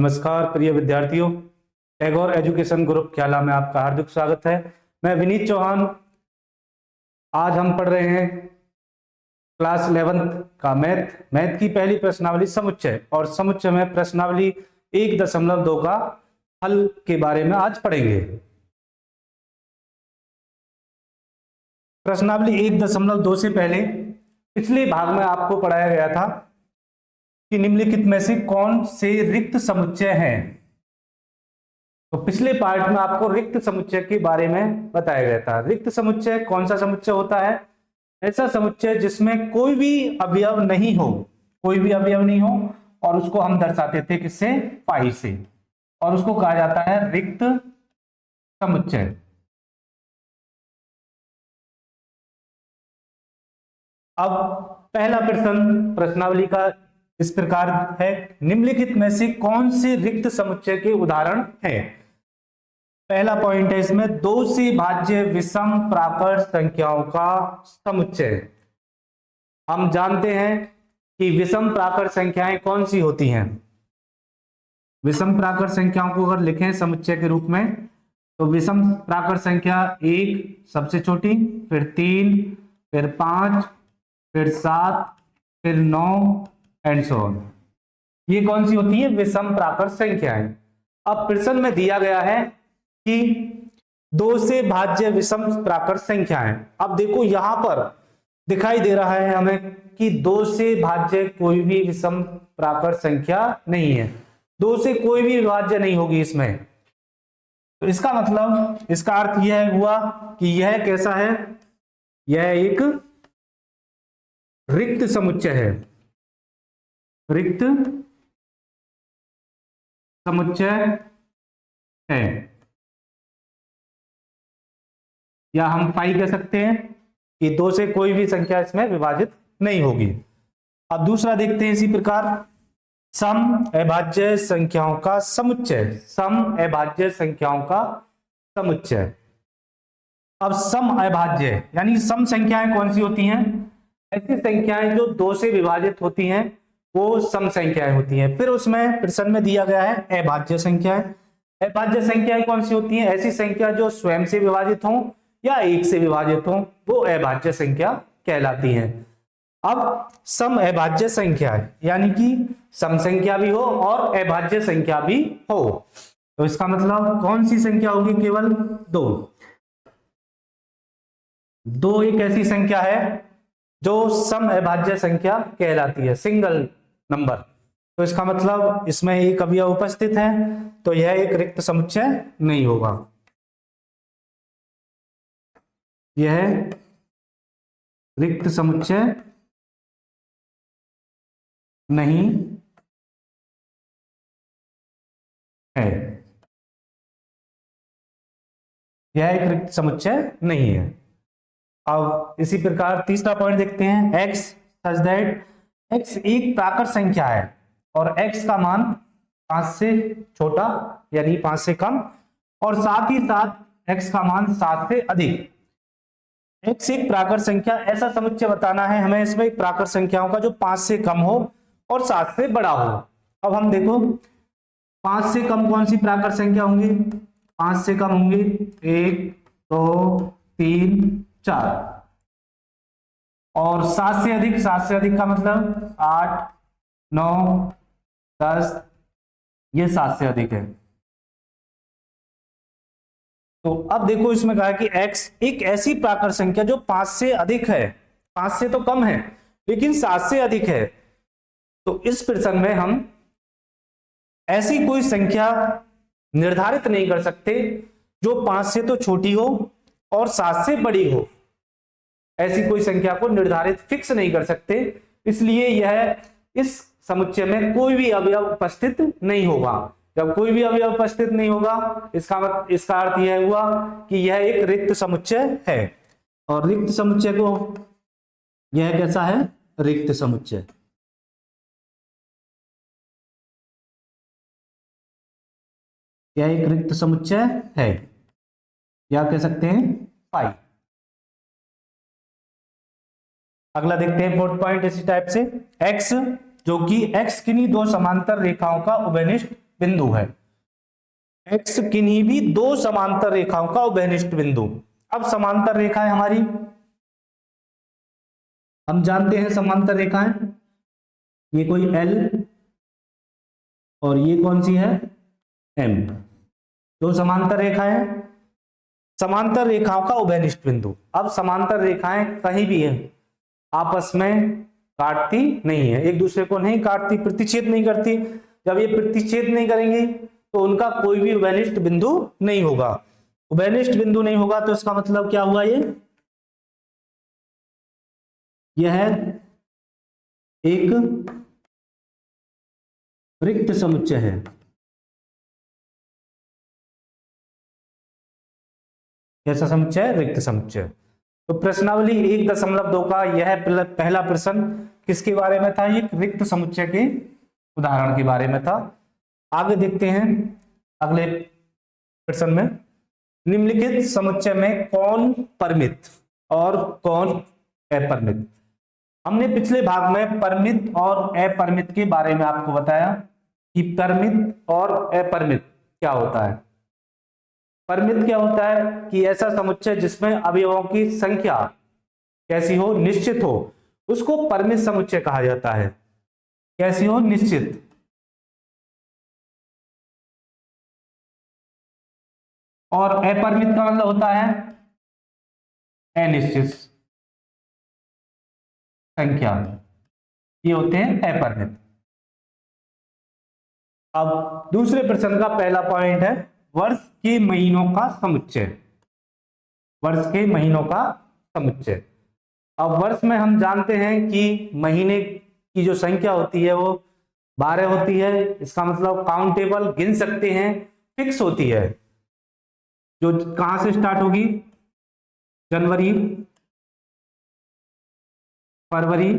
नमस्कार प्रिय विद्यार्थियों, टैगोर एजुकेशन ग्रुप ख्याला में आपका हार्दिक स्वागत है। मैं विनीत चौहान। आज हम पढ़ रहे हैं क्लास 11th का मैथ की पहली प्रश्नावली समुच्चय, और समुच्चय में प्रश्नावली 1.2 का हल के बारे में आज पढ़ेंगे। प्रश्नावली 1.2 से पहले पिछले भाग में आपको पढ़ाया गया था कि निम्नलिखित में से कौन से रिक्त समुच्चय हैं। तो पिछले पार्ट में आपको रिक्त समुच्चय के बारे में बताया गया था। रिक्त समुच्चय कौन सा समुच्चय होता है? ऐसा समुच्चय जिसमें कोई भी अवयव नहीं हो, कोई भी अवयव नहीं हो, और उसको हम दर्शाते थे किससे? पाई से, और उसको कहा जाता है रिक्त समुच्चय। अब पहला प्रश्न प्रश्नावली का इस प्रकार है, निम्नलिखित में से कौन से रिक्त समुच्चय के उदाहरण हैं? पहला पॉइंट है इसमें, 2 से भाज्य विषम प्राकर संख्याओं का समुच्चय। हम जानते हैं कि विषम प्राकर संख्याएं कौन सी होती हैं। विषम प्राकर संख्याओं को अगर लिखें समुच्चय के रूप में, तो विषम प्राकर संख्या 1 सबसे छोटी, फिर 3, फिर 5, फिर 7, फिर 9 एंड सो ऑन। ये कौन सी होती है? विषम प्राकर संख्याएं। अब प्रश्न में दिया गया है कि 2 से भाज्य विषम प्राकर संख्याएं। अब देखो यहां पर दिखाई दे रहा है हमें कि 2 से भाज्य कोई भी विषम प्राकर संख्या नहीं है। 2 से कोई भी विभाज्य नहीं होगी इसमें। तो इसका मतलब, इसका अर्थ यह हुआ कि यह कैसा है? यह एक रिक्त समुच्चय है। रिक्त समुच्चय है, या हम पाई कह सकते हैं कि 2 से कोई भी संख्या इसमें विभाजित नहीं होगी। अब दूसरा देखते हैं इसी प्रकार, सम अभाज्य संख्याओं का समुच्चय। सम अभाज्य संख्याओं का समुच्चय। अब सम अभाज्य यानी सम संख्याएं कौन सी होती हैं? ऐसी संख्याएं जो 2 से विभाजित होती हैं वो सम संख्याएं होती हैं। फिर उसमें प्रश्न में दिया गया है अभाज्य संख्याएं। अभाज्य संख्याएं कौन सी होती हैं? ऐसी संख्या जो स्वयं से विभाजित हो या 1 से विभाजित हो, वो अभाज्य संख्या कहलाती हैं। अब सम अभाज्य संख्या यानी कि सम संख्या भी हो और अभाज्य संख्या भी हो, तो इसका मतलब कौन सी संख्या होगी? केवल 2। 2 एक ऐसी संख्या है जो सम अभाज्य संख्या कहलाती है, सिंगल नंबर। तो इसका मतलब इसमें एक अवयव उपस्थित है, तो यह एक रिक्त समुच्चय नहीं होगा। यह रिक्त समुच्चय नहीं है। यह एक रिक्त समुच्चय नहीं है। अब इसी प्रकार तीसरा पॉइंट देखते हैं, x सच दैट x एक प्राकर संख्या है और x का मान 5 से छोटा यानी 5 से कम, और साथ ही साथ x का मान 7 से अधिक। x एक प्राकर संख्या, ऐसा समुच्चय बताना है हमें इसमें प्राकर संख्याओं का जो 5 से कम हो और 7 से बड़ा हो। अब हम देखो 5 से कम कौन सी प्राकर संख्या होंगी? 5 से कम होंगी 1, 2, 3, 4, और 7 से अधिक, 7 से अधिक का मतलब 8, 9, 10, ये 7 से अधिक है। तो अब देखो इसमें कहा कि x एक ऐसी प्राकर संख्या जो 5 से अधिक है, 5 से तो कम है लेकिन 7 से अधिक है। तो इस प्रश्न में हम ऐसी कोई संख्या निर्धारित नहीं कर सकते जो 5 से तो छोटी हो और 7 से बड़ी हो। ऐसी कोई संख्या को निर्धारित फिक्स नहीं कर सकते, इसलिए यह इस समुच्चय में कोई भी अवयव उपस्थित नहीं होगा। जब कोई भी अवयव उपस्थित नहीं होगा, इसका अर्थ यह हुआ कि यह एक रिक्त समुच्चय है। और रिक्त समुच्चय को, यह कैसा है? रिक्त समुच्चय। यह एक रिक्त समुच्चय है, या कह सकते हैं पाई। अगला देखते हैं फोर्थ पॉइंट इसी टाइप से, x जो कि x किन्हीं 2 समांतर रेखाओं का उभयनिष्ठ बिंदु है। एक्स किन्हीं भी दो समांतर रेखाओं का उभयनिष्ठ बिंदु। अब समांतर रेखाएं हमारी, हम जानते हैं समांतर रेखाएं, ये कोई एल और ये कौन सी है, एम। दो समांतर रेखाएं, समांतर रेखाओं का उभयनिष्ठ बिंदु। अब समांतर रेखाएं कहीं भी है आपस में काटती नहीं है, एक दूसरे को नहीं काटती, प्रतिच्छेद नहीं करती। जब ये प्रतिच्छेद नहीं करेंगी तो उनका कोई भी उभयनिष्ठ बिंदु नहीं होगा। उभयनिष्ठ बिंदु नहीं होगा तो इसका मतलब क्या हुआ, यह है एक रिक्त समुच्चय है। कैसा समुच्चय, रिक्त समुच्चय। तो प्रश्नावली 1.2 का यह पहला प्रश्न किसके बारे में था, एक रिक्त समुच्चय के उदाहरण के बारे में था। आगे देखते हैं अगले प्रश्न में, निम्नलिखित समुच्चय में कौन परिमित और कौन अपरिमित। हमने पिछले भाग में परिमित और अपरिमित के बारे में आपको बताया कि परिमित और अपरिमित क्या होता है। परिमित क्या होता है कि ऐसा समुच्चय जिसमें अवयवों की संख्या कैसी हो, निश्चित हो, उसको परिमित समुच्चय कहा जाता है। कैसी हो, निश्चित। और अपरिमित का मतलब होता है अनिश्चित संख्या, ये होते हैं अपरिमित। अब दूसरे प्रश्न का पहला पॉइंट है वर्ष के महीनों का समुच्चय। वर्ष के महीनों का समुच्चय। अब वर्ष में हम जानते हैं कि महीने की जो संख्या होती है वो 12 होती है। इसका मतलब काउंटेबल, गिन सकते हैं, फिक्स होती है, जो कहां से स्टार्ट होगी, जनवरी, फरवरी,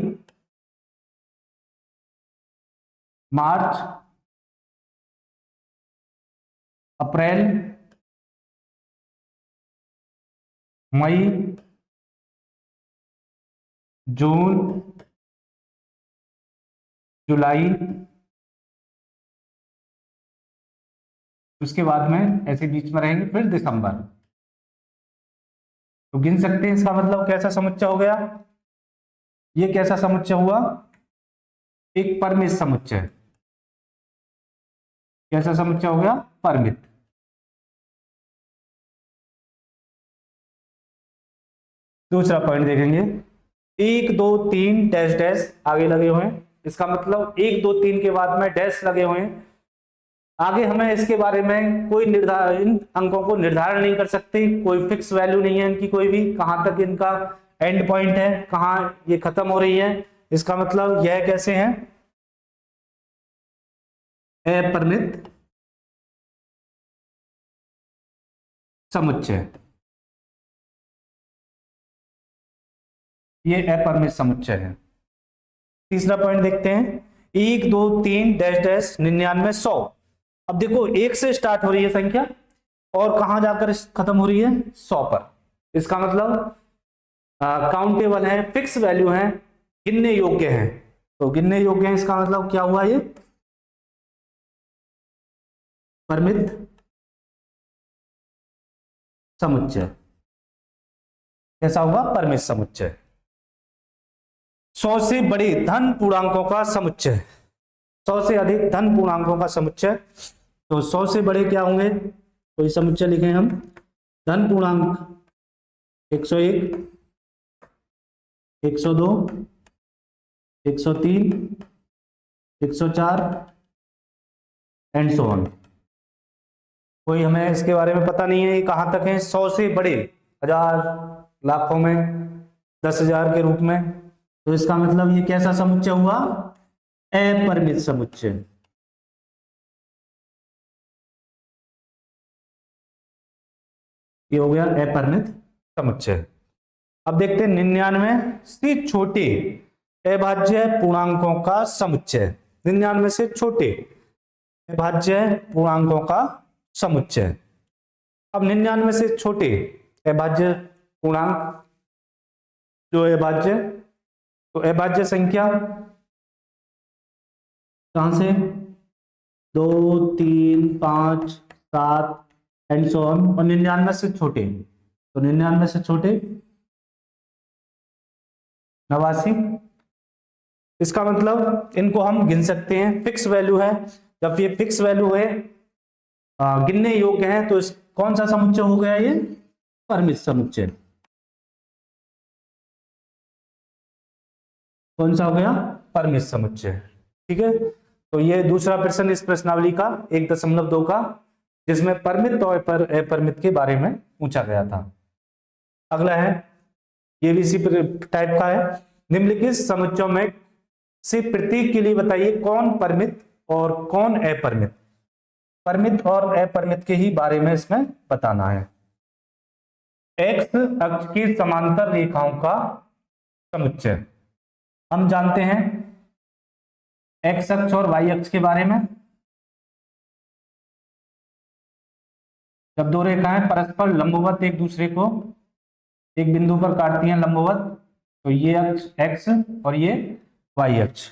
मार्च, अप्रैल, मई, जून, जुलाई, उसके बाद में ऐसे बीच में रहेंगे फिर दिसंबर। तो गिन सकते हैं, इसका मतलब कैसा समुच्चय हो गया, ये कैसा समुच्चय हुआ, एक परिमित समुच्चय। कैसा समुच्चय हो गया, परिमित। दूसरा पॉइंट देखेंगे, 1 2 3 डैश डैश आगे लगे हुए हैं। इसका मतलब 1 2 3 के बाद में डैश लगे हुए हैं। आगे हमें इसके बारे में कोई निर्धारण, इन अंकों को निर्धारण नहीं कर सकते, कोई फिक्स वैल्यू नहीं है इनकी, कोई भी कहां तक इनका एंड पॉइंट है, कहां ये खत्म हो रही है। इसका मतलब यह कैसे है, अपरिमित समुच्चय। ये अपरिमित समुच्चय है। तीसरा पॉइंट देखते हैं, 1 2 3 डैश डैश 99 100। अब देखो 1 से स्टार्ट हो रही है संख्या और कहां जाकर खत्म हो रही है, 100 पर। इसका मतलब काउंटेबल है, फिक्स वैल्यू है, गिनने योग्य है। तो गिनने योग्य है, इसका मतलब क्या हुआ, ये परिमित समुच्चय। कैसा होगा, परिमित समुच्चय। 100 से बड़े धन पूर्णांकों का समुच्चय। 100 से अधिक धन पूर्णांकों का समुच्चय। तो 100 से बड़े क्या होंगे, कोई समुच्चय लिखे हम, धन पूर्णांक 101, 102, 103, 104 एंड सो ऑन। कोई हमें इसके बारे में पता नहीं है ये कहां तक है। 100 से बड़े, हजार, लाखों में, 10,000 के रूप में। तो इसका मतलब ये कैसा समुच्चय हुआ, अपरिमित समुच्चय। ये हो गया अपरिमित समुच्चय। अब देखते हैं 99 से छोटे अभाज्य पूर्णांकों का समुच्चय। 99 से छोटे अभाज्य पूर्णांकों का समुच्चय। अब 99 से छोटे अभाज्य पूर्णांक, जो अभाज्य, तो अभाज्य संख्या कहां से, 2, 3, 5, 7 एंड सो ऑन, और 99 से छोटे, तो 99 से छोटे 89। इसका मतलब इनको हम गिन सकते हैं, फिक्स वैल्यू है। जब ये फिक्स वैल्यू है, गिनने योग्य है, तो इस कौन सा समुच्चय हो गया ये? परिमित समुच्चय। कौन सा हो गया? परिमित समुच्चय। ठीक है, तो ये दूसरा प्रश्न इस प्रश्नावली का 1.2 का, जिसमें परिमित और अपरिमित के बारे में पूछा गया था। अगला है, ये भी इसी टाइप का है। निम्नलिखित समुच्चयों में से प्रत्येक के लिए बताइए कौन परिमित और कौन अपरिमित। परिमित और अपरिमित के ही बारे में इसमें बताना है। एक्स अक्ष की समांतर रेखाओं का समुच्चय, हम जानते हैं एक्स अक्ष और वाई अक्ष के बारे में। जब दो रेखाएं परस्पर लंबवत एक दूसरे को एक बिंदु पर काटती हैं लंबवत, तो ये अक्ष एक्स और ये वाई अक्ष।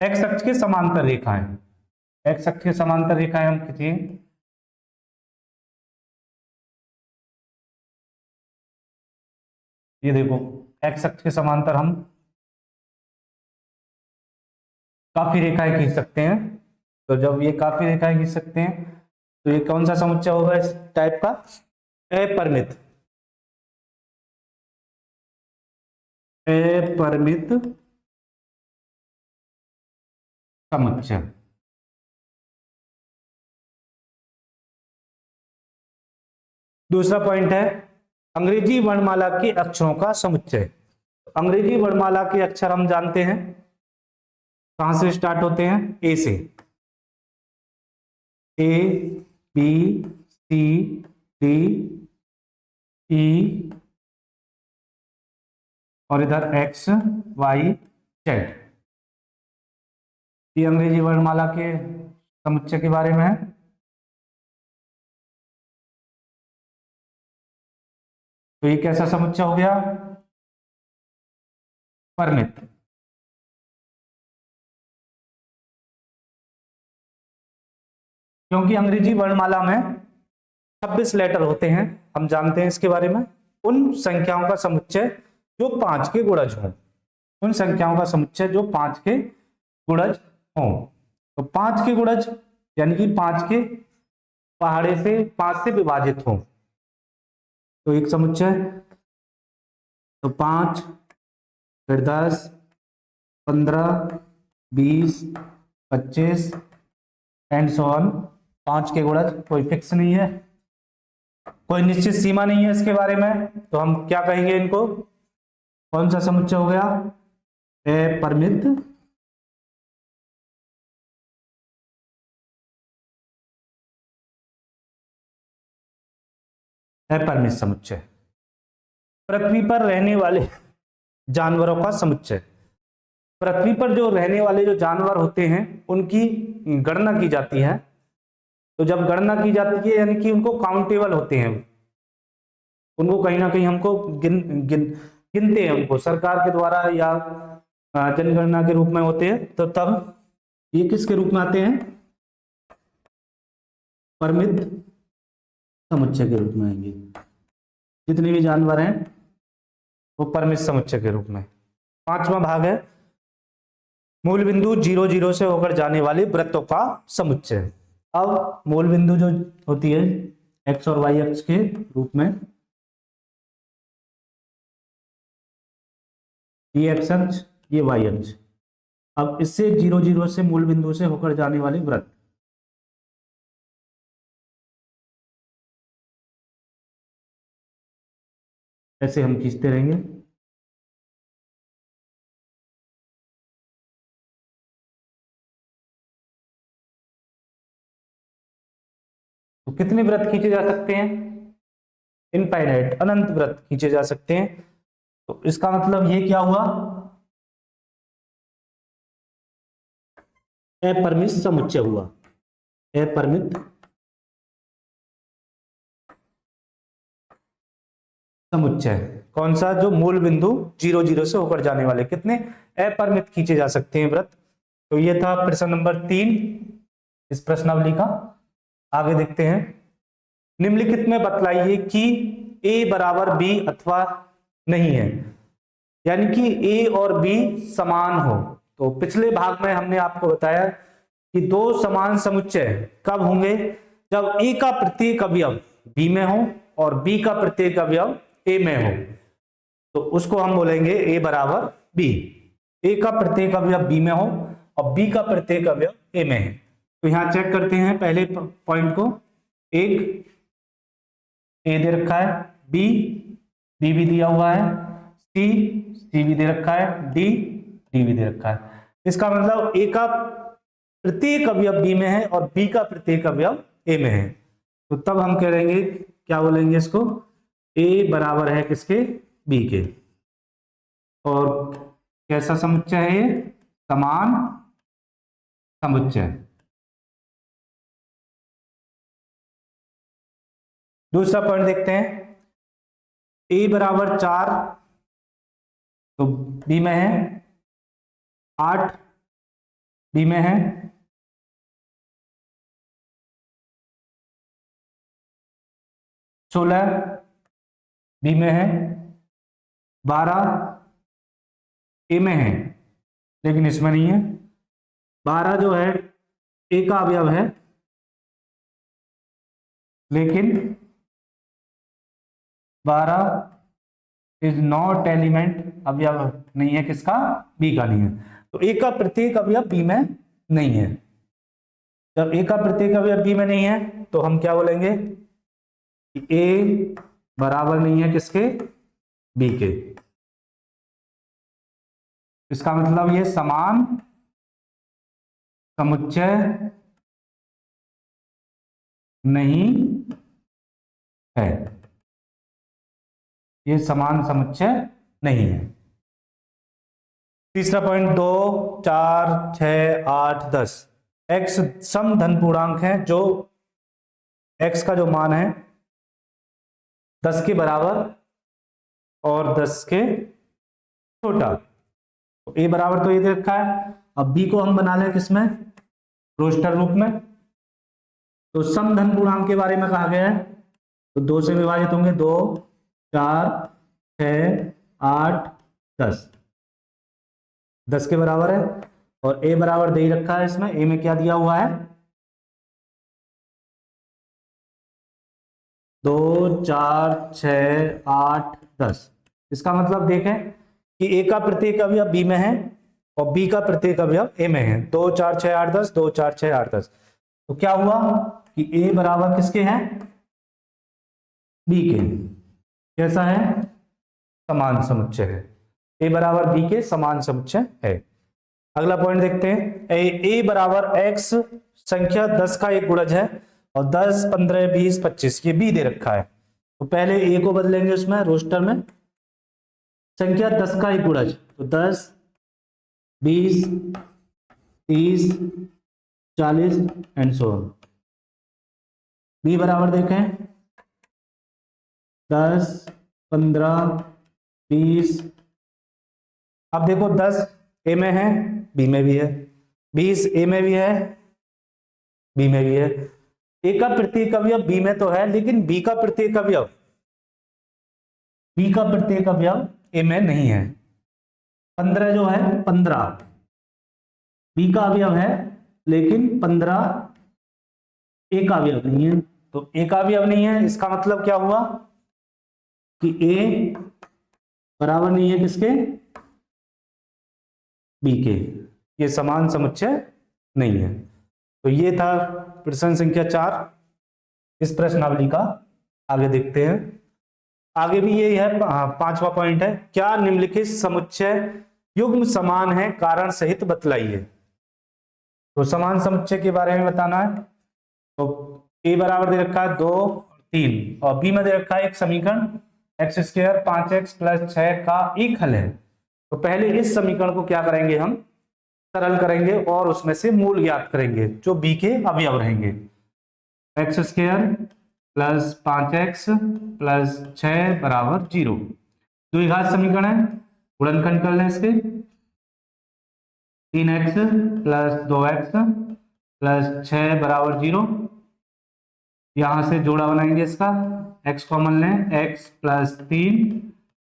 एक्स अक्ष के समांतर रेखाएं, एक्स अक्ष के समांतर रेखाएं हम खींचिए। ये देखो, एक्स अक्ष के समांतर हम काफी रेखाएं खींच सकते हैं। तो जब ये काफी रेखाएं खींच सकते हैं, तो ये कौन सा समुच्चय होगा इस टाइप का? अपरिमित। अपरिमित समुच्चय। दूसरा पॉइंट है अंग्रेजी वर्णमाला के अक्षरों का समुच्चय। अंग्रेजी वर्णमाला के अक्षर हम जानते हैं कहां से स्टार्ट होते हैं? ए से। ए, बी, सी, डी, ई, और इधर एक्स, वाई, जेड। ये अंग्रेजी वर्णमाला के समुच्चय के बारे में है। तो ये कैसा समुच्चय हो गया? परिमित। क्योंकि अंग्रेजी वर्णमाला में 26 लेटर होते हैं, हम जानते हैं इसके बारे में। उन संख्याओं का समुच्चय जो 5 के गुणज हों, उन संख्याओं का समुच्चय जो 5 के गुणज हों। तो 5 के गुणज यानी कि 5 के पहाड़े से 5 से विभाजित हों, तो एक समुच्चय। तो 5, फिर 10, 15, 20, 25 एंड सो ऑन। 5 के गुणज कोई फिक्स नहीं है, कोई निश्चित सीमा नहीं है इसके बारे में, तो हम क्या कहेंगे इनको? कौन सा समुच्चय हो गया? अपरिमित अपरिमित समुच्चय। पृथ्वी पर रहने वाले जानवरों का समुच्चय। पृथ्वी पर जो रहने वाले जो जानवर होते हैं उनकी गणना की जाती है। तो जब गणना की जाती है यानी कि उनको काउंटेबल होते हैं, उनको कहीं ना कहीं हमको गिनते हैं, उनको सरकार के द्वारा या जनगणना के रूप में होते हैं। तो तब ये किसके रूप में आते हैं? परिमित समुच्चय के रूप में आएंगे। जितने भी जानवर हैं वो परिमित समुच्चय के रूप में। 5वां भाग है मूल बिंदु 0, 0 से होकर जाने वाले वृत्तों का समुच्चय। अब मूल बिंदु जो होती है एक्स और वाई अक्ष के रूप में, ये एक्स अक्ष, ये वाई अक्ष। अब इससे 0, 0 से मूल बिंदु से होकर जाने वाले वृत्त, ऐसे हम खींचते रहेंगे। तो कितने वृत्त खींचे जा सकते हैं? इनफाइनाइट, अनंत वृत्त खींचे जा सकते हैं। तो इसका मतलब ये क्या हुआ? अपरिमित समुच्चय हुआ। अपरिमित समुच्चय। कौन सा, जो मूल बिंदु 0 0 से होकर जाने वाले कितने अपरिमित खींचे जा सकते हैं वृत्त। तो ये था प्रश्न नंबर 3 इस प्रश्नावली का। आगे देखते हैं, निम्नलिखित में बतलाइए कि a बराबर b अथवा नहीं है, यानी कि a और b समान हो। तो पिछले भाग में हमने आपको बताया कि दो समान समुच्चय कब होंगे, जब a का प्रत्येक अवयव b में हो और b का प्रत्येक अवयव a में हो, तो उसको हम बोलेंगे a बराबर b। a का प्रत्येक अवयव b में हो और b का प्रत्येक अवयव a में है। तो यहां चेक करते हैं पहले पॉइंट को, एक a दे रखा है, b भी दिया हुआ है, c भी दे रखा है, d भी दे रखा है। इसका मतलब a का प्रत्येक अवयव b में है और b का प्रत्येक अवयव a में है। तो तब हम कह लेंगे, क्या बोलेंगे इसको, a बराबर है किसके, b के। और कैसा समुच्चय है ये, समान समुच्चय। दूसरा पॉइंट देखते हैं, a बराबर 4 तो b में है, 8 b में है, 16 b में है, 12 a में है लेकिन इसमें नहीं है। 12 जो है a का अवयव है लेकिन 12 इज नॉट एलिमेंट, अवयव नहीं है किसका, b का नहीं है। तो a का प्रत्येक अवयव b में नहीं है। जब a का प्रत्येक अवयव b में नहीं है तो हम क्या बोलेंगे कि a बराबर नहीं है किसके, b के। इसका मतलब ये समान समुच्चय नहीं है, ये समान समुच्चय नहीं है। तीसरा पॉइंट, 2 4 6 8 10 x सम धन पूर्णांक है, जो x का जो मान है 10 के बराबर और 10 के छोटा। तो a बराबर तो ये दे रखा है, अब b को हम बना लें किसमें, रोस्टर रूप में। तो सम धन पूर्णांक के बारे में कहा गया है, तो 2 से विभाजित होंगे, 2 4 6 8 10 10 के बराबर है। और a बराबर दे ही रखा है, इसमें a में क्या दिया हुआ है, 2 4 6 8 10। इसका मतलब देखें कि a का प्रत्येक अवयव b में है और b का प्रत्येक अवयव a में है। 2 4 6 8 10, 2 4 6 8 10। तो क्या हुआ कि a बराबर किसके हैं, b के। कैसा है, समान समुच्चय है, a बराबर b के समान समुच्चय है। अगला पॉइंट देखते हैं, a बराबर x संख्या 10 का एक गुणज है और 10 15 20 25 ये b दे रखा है। तो पहले a को बदलेंगे उसमें रोस्टर में, संख्या 10 का एक गुणज, तो 10 20 30 40 एंड सो ऑन। b बराबर देखें 10 15 20। अब देखो 10 a में है, b में भी है, 20 a में भी है, b में भी है। a का प्रत्येक अवयव b में तो है लेकिन b का प्रत्येक अवयव a में नहीं है। 15 जो है 15 b का अवयव है लेकिन 15 a का अवयव नहीं है। तो a का अवयव नहीं है, इसका मतलब क्या हुआ कि a बराबर नहीं है किसके, b के। ये समान समुच्चय नहीं है। तो ये था प्रश्न संख्या 4 इस प्रश्नावली का। आगे देखते हैं, आगे भी यही है, 5वां पॉइंट है, क्या निम्नलिखित समुच्चय युग्म समान है, कारण सहित बतलाइए। तो समान समुच्चय के बारे में बताना है। तो a बराबर दे रखा है 2 और 3 और b में दे रखा है एक समीकरण x स्क्वायर 5x + 6 का एक हल है। तो पहले इस समीकरण को क्या करेंगे, हम सरल करेंगे और उसमें से मूल ज्ञात करेंगे जो b के अवयव रहेंगे। x² + 5x + 6 = 0। द्विघात समीकरण है, गुणनखंड कर लें इसके। 3x प्लस 2x प्लस 6 बराबर 0। यहां से जोड़ा बनाएंगे इसका, x कॉमन लें, x प्लस 3,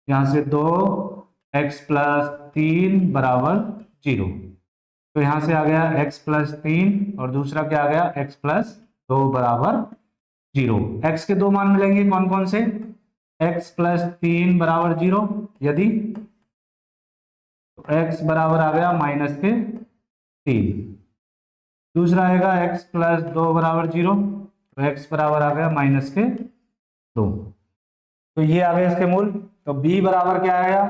यहां से 2x प्लस 3 बराबर 0। तो यहां से आ गया x प्लस 3 और दूसरा क्या आ गया x प्लस 2 बराबर 0। x के दो मान मिलेंगे, कौन कौन से, x प्लस 3 बराबर 0 यदि, तो x बराबर आ गया माइनस के 3। दूसरा आएगा x प्लस 2 बराबर 0, तो x बराबर आ गया माइनस के 2। तो ये आ गए इसके मूल। तो b बराबर क्या आया,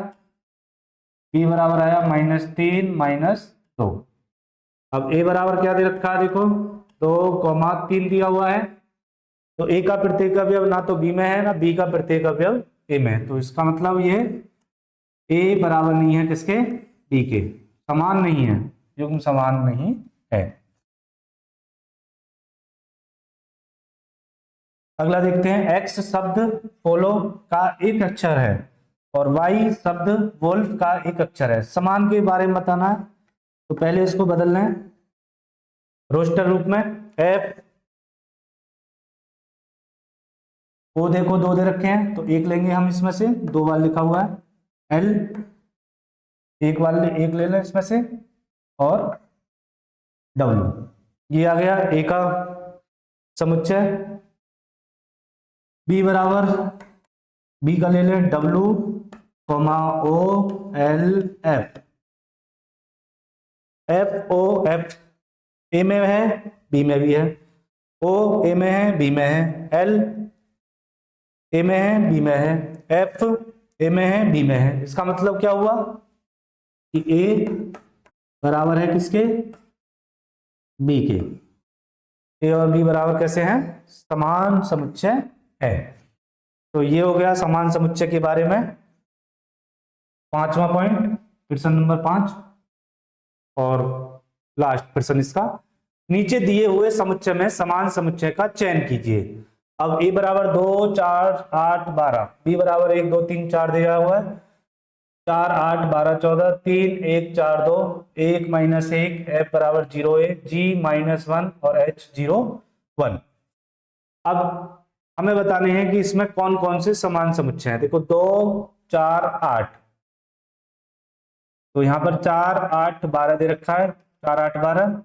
b बराबर आया -3 -2। अब a बराबर क्या दे रखा है, देखो 2,3 दिया हुआ है। तो a का प्रत्येक अवयव ना तो b में है ना b का प्रत्येक अवयव a में है। तो इसका मतलब ये a बराबर नहीं है किसके, b के, समान नहीं है, युग्म समान नहीं है। अगला देखते हैं, x शब्द फॉलो का एक अक्षर है और y शब्द वोल्फ का एक अक्षर है, समान के बारे में बताना है। तो पहले इसको बदल लें रोस्टर रूप में। f ओ देखो दो दे रखे हैं, तो एक लेंगे हम इसमें से, 2 बार लिखा हुआ है। l एक ले लें इसमें से, और w, ये आ गया a का समुच्चय। b बराबर, b का ले लें w, o l f, f o f a में है b में भी है, o a में है b में है, l a में है b में है, f a में है b में है। इसका मतलब क्या हुआ कि a बराबर है किसके, b के। a और b बराबर कैसे हैं, समान समुच्चय है। तो ये हो गया समान समुच्चय के बारे में 5वां पॉइंट, प्रश्न नंबर 5। और लास्ट प्रश्न इसका, नीचे दिए हुए समुच्चय में समान समुच्चय का चयन कीजिए। अब a बराबर 2 4 8 12, b बराबर 1 2 3 4 दिया हुआ है, 4 8 12 14, 3 1 4 2, 1 -1, f बराबर 0 1, g -1 और h 0 1। अब हमें बताने हैं कि इसमें कौन कौन से समान समुच्चय हैं। देखो 2 4 8, तो यहां पर 4 8 12 दे रखा है, 4 8 12,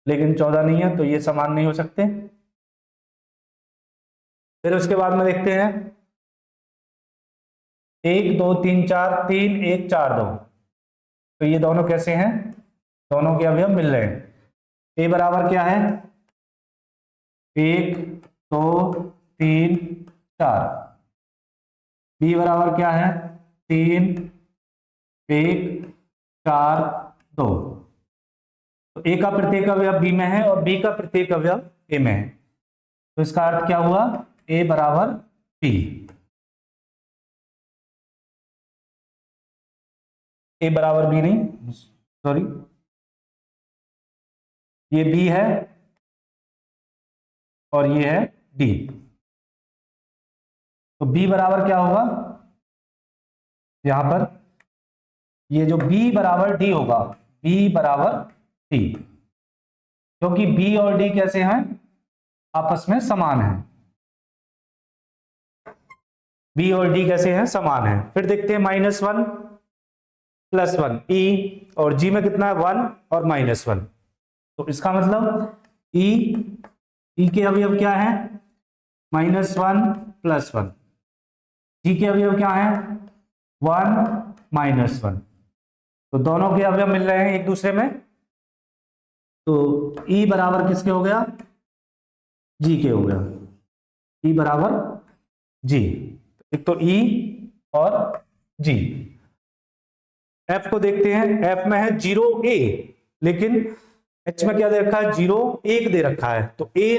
लेकिन 14 नहीं है, तो ये समान नहीं हो सकते। फिर उसके बाद में देखते हैं 1 2 3 4, 3 1 4 2, तो ये दोनों कैसे हैं, दोनों के अवयव मिल रहे हैं। a बराबर क्या है, 1 2 3 4, b बराबर क्या है, 3 1 4 2। तो a का प्रत्येक अवयव b में है और b का प्रत्येक अवयव a में है। तो इसका अर्थ क्या हुआ, a बराबर b। a बराबर b नहीं, सॉरी, ये b है और ये है d। तो b बराबर क्या होगा, यहां पर ये जो b बराबर d होगा, b बराबर d, क्योंकि b और d कैसे हैं, आपस में समान है। b और d कैसे हैं, समान है। फिर देखते हैं -1 +1, e, और g में कितना है 1 और -1। तो इसका मतलब e के अवयव क्या है, -1 +1, g के अवयव क्या है 1 -1। तो दोनों के अवयव मिल रहे हैं एक दूसरे में, तो e बराबर किसके हो गया, g के हो गया, e बराबर g। एक तो e और g। f को देखते हैं, f में है 0a, लेकिन h में क्या दे रखा है, 0 1 दे रखा है। तो a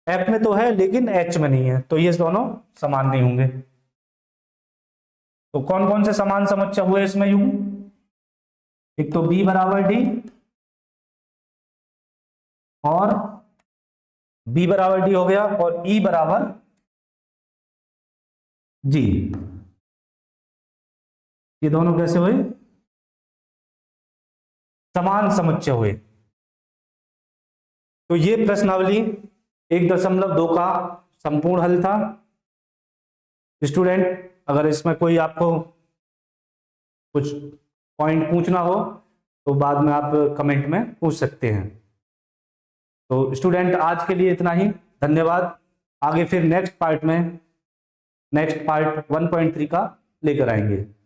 f में तो है लेकिन h में नहीं है, तो ये दोनों समान नहीं होंगे। तो कौन कौन से समान समुच्चय हुए इसमें युग्म, एक तो b बराबर d, और b बराबर d हो गया, और e बराबर g। ये दोनों कैसे हुए? समान समुच्चय हुए। तो ये प्रश्नावली 1.2 का संपूर्ण हल था। स्टूडेंट, अगर इसमें कोई आपको कुछ पॉइंट पूछना हो तो बाद में आप कमेंट में पूछ सकते हैं। तो स्टूडेंट, आज के लिए इतना ही, धन्यवाद। आगे फिर नेक्स्ट पार्ट 1.3 का लेकर आएंगे।